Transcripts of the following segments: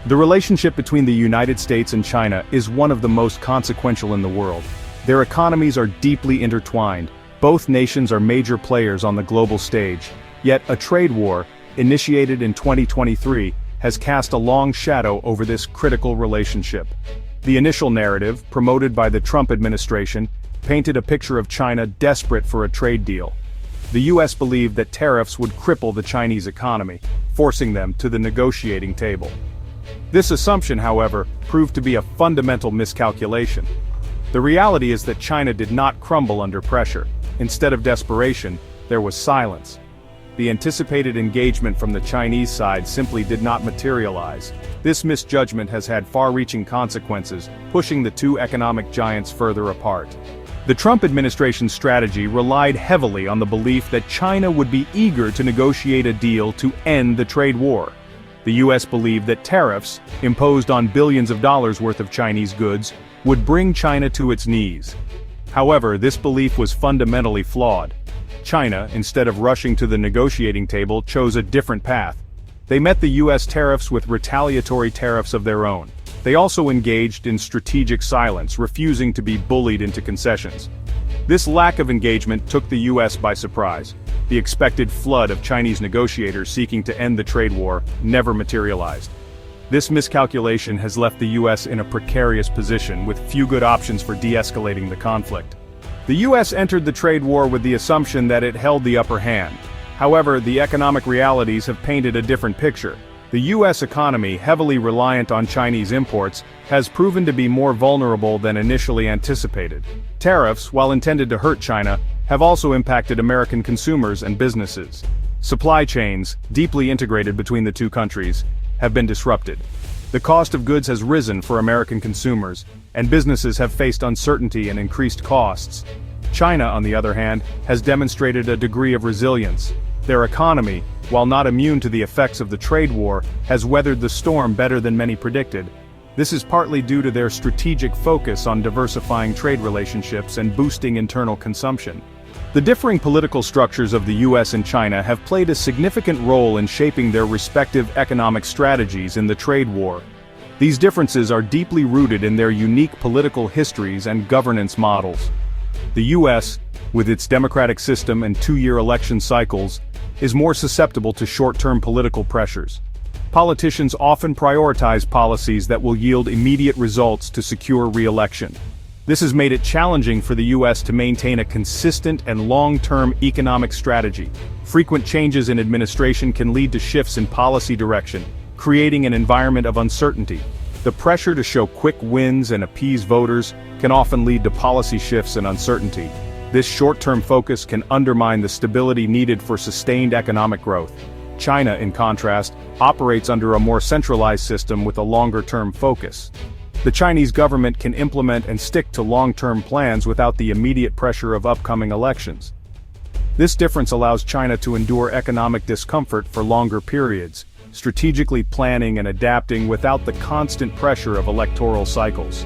The relationship between the United States and China is one of the most consequential in the world. Their economies are deeply intertwined. Both nations are major players on the global stage. Yet a trade war, initiated in 2023, has cast a long shadow over this critical relationship. The initial narrative, promoted by the Trump administration, painted a picture of China desperate for a trade deal. The U.S. believed that tariffs would cripple the Chinese economy, forcing them to the negotiating table. This assumption, however, proved to be a fundamental miscalculation. The reality is that China did not crumble under pressure. Instead of desperation, there was silence. The anticipated engagement from the Chinese side simply did not materialize. This misjudgment has had far-reaching consequences, pushing the two economic giants further apart. The Trump administration's strategy relied heavily on the belief that China would be eager to negotiate a deal to end the trade war. The U.S. believed that tariffs, imposed on billions of dollars worth of Chinese goods, would bring China to its knees. However, this belief was fundamentally flawed. China, instead of rushing to the negotiating table, chose a different path. They met the U.S. tariffs with retaliatory tariffs of their own. They also engaged in strategic silence, refusing to be bullied into concessions. This lack of engagement took the U.S. by surprise. The expected flood of Chinese negotiators seeking to end the trade war never materialized. This miscalculation has left the U.S. in a precarious position with few good options for de-escalating the conflict. The U.S. entered the trade war with the assumption that it held the upper hand. However, the economic realities have painted a different picture. The U.S. economy, heavily reliant on Chinese imports, has proven to be more vulnerable than initially anticipated. Tariffs, while intended to hurt China, have also impacted American consumers and businesses. Supply chains, deeply integrated between the two countries, have been disrupted. The cost of goods has risen for American consumers, and businesses have faced uncertainty and increased costs. China, on the other hand, has demonstrated a degree of resilience. Their economy, while not immune to the effects of the trade war, has weathered the storm better than many predicted. This is partly due to their strategic focus on diversifying trade relationships and boosting internal consumption. The differing political structures of the U.S. and China have played a significant role in shaping their respective economic strategies in the trade war. These differences are deeply rooted in their unique political histories and governance models. The U.S., with its democratic system and two-year election cycles, is more susceptible to short-term political pressures. Politicians often prioritize policies that will yield immediate results to secure re-election. This has made it challenging for the U.S. to maintain a consistent and long-term economic strategy. Frequent changes in administration can lead to shifts in policy direction, creating an environment of uncertainty. The pressure to show quick wins and appease voters can often lead to policy shifts and uncertainty. This short-term focus can undermine the stability needed for sustained economic growth. China, in contrast, operates under a more centralized system with a longer-term focus. The Chinese government can implement and stick to long-term plans without the immediate pressure of upcoming elections. This difference allows China to endure economic discomfort for longer periods, strategically planning and adapting without the constant pressure of electoral cycles.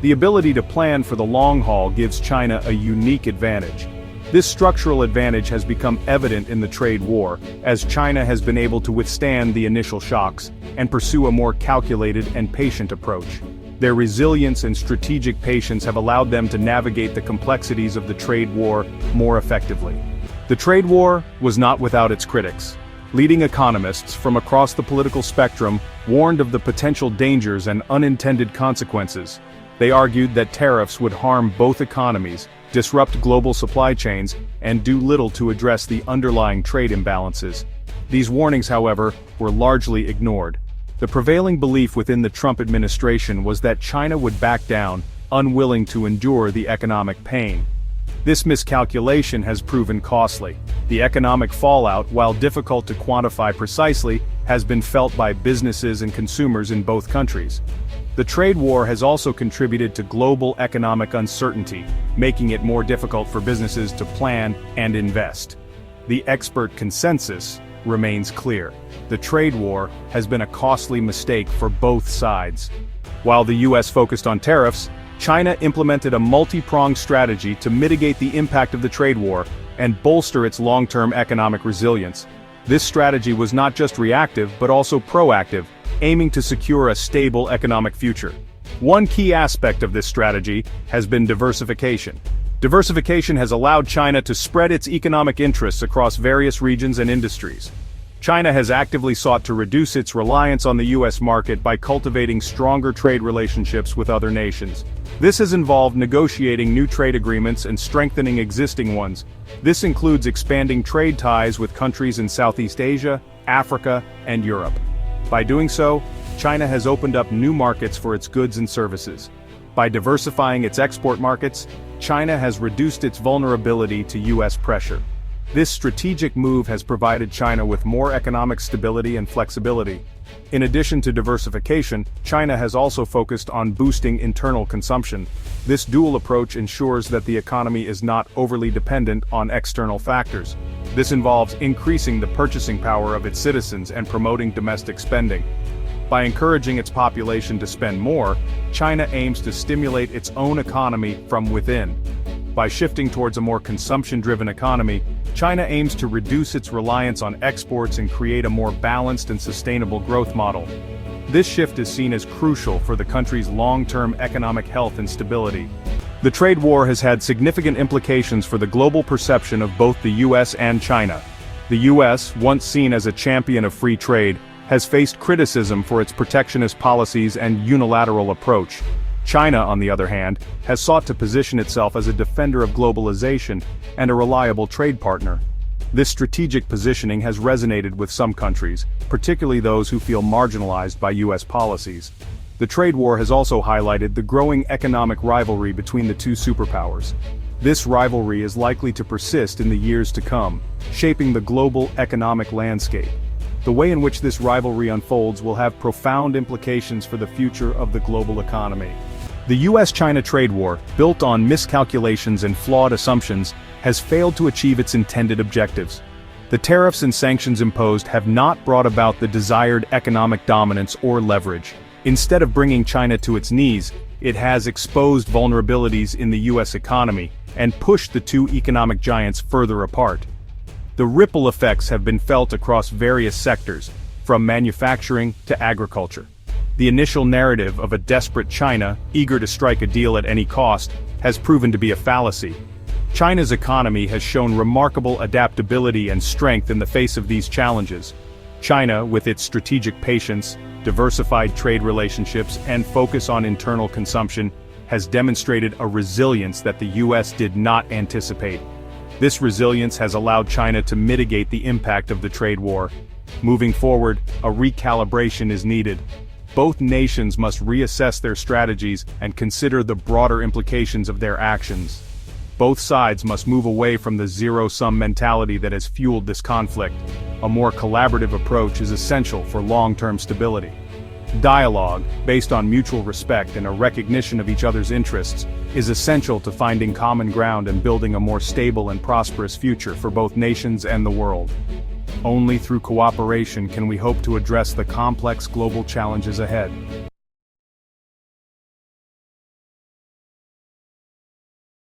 The ability to plan for the long haul gives China a unique advantage. This structural advantage has become evident in the trade war, as China has been able to withstand the initial shocks and pursue a more calculated and patient approach. Their resilience and strategic patience have allowed them to navigate the complexities of the trade war more effectively. The trade war was not without its critics. Leading economists from across the political spectrum warned of the potential dangers and unintended consequences. They argued that tariffs would harm both economies, disrupt global supply chains, and do little to address the underlying trade imbalances. These warnings, however, were largely ignored. The prevailing belief within the Trump administration was that China would back down, unwilling to endure the economic pain. This miscalculation has proven costly. The economic fallout, while difficult to quantify precisely, has been felt by businesses and consumers in both countries. The trade war has also contributed to global economic uncertainty, making it more difficult for businesses to plan and invest. The expert consensus remains clear. The trade war has been a costly mistake for both sides. While the U.S. focused on tariffs, China implemented a multi-pronged strategy to mitigate the impact of the trade war and bolster its long-term economic resilience. This strategy was not just reactive but also proactive, aiming to secure a stable economic future. One key aspect of this strategy has been diversification. Diversification has allowed China to spread its economic interests across various regions and industries. China has actively sought to reduce its reliance on the U.S. market by cultivating stronger trade relationships with other nations. This has involved negotiating new trade agreements and strengthening existing ones. This includes expanding trade ties with countries in Southeast Asia, Africa, and Europe. By doing so, China has opened up new markets for its goods and services. By diversifying its export markets, China has reduced its vulnerability to U.S. pressure. This strategic move has provided China with more economic stability and flexibility. In addition to diversification, China has also focused on boosting internal consumption. This dual approach ensures that the economy is not overly dependent on external factors. This involves increasing the purchasing power of its citizens and promoting domestic spending. By encouraging its population to spend more, China aims to stimulate its own economy from within. By shifting towards a more consumption-driven economy, China aims to reduce its reliance on exports and create a more balanced and sustainable growth model. This shift is seen as crucial for the country's long-term economic health and stability. The trade war has had significant implications for the global perception of both the U.S. and China. The U.S., once seen as a champion of free trade, has faced criticism for its protectionist policies and unilateral approach. China, on the other hand, has sought to position itself as a defender of globalization and a reliable trade partner. This strategic positioning has resonated with some countries, particularly those who feel marginalized by U.S. policies. The trade war has also highlighted the growing economic rivalry between the two superpowers. This rivalry is likely to persist in the years to come, shaping the global economic landscape. The way in which this rivalry unfolds will have profound implications for the future of the global economy. The U.S. China Trade War, built on miscalculations and flawed assumptions, has failed to achieve its intended objectives. The tariffs and sanctions imposed have not brought about the desired economic dominance or leverage. Instead of bringing China to its knees, it has exposed vulnerabilities in the U.S. economy and pushed the two economic giants further apart. The ripple effects have been felt across various sectors, from manufacturing to agriculture. The initial narrative of a desperate China, eager to strike a deal at any cost, has proven to be a fallacy. China's economy has shown remarkable adaptability and strength in the face of these challenges. China, with its strategic patience, diversified trade relationships, and focus on internal consumption, has demonstrated a resilience that the U.S. did not anticipate. This resilience has allowed China to mitigate the impact of the trade war. Moving forward, a recalibration is needed. Both nations must reassess their strategies and consider the broader implications of their actions. Both sides must move away from the zero-sum mentality that has fueled this conflict. A more collaborative approach is essential for long-term stability. Dialogue, based on mutual respect and a recognition of each other's interests, is essential to finding common ground and building a more stable and prosperous future for both nations and the world. Only through cooperation can we hope to address the complex global challenges ahead.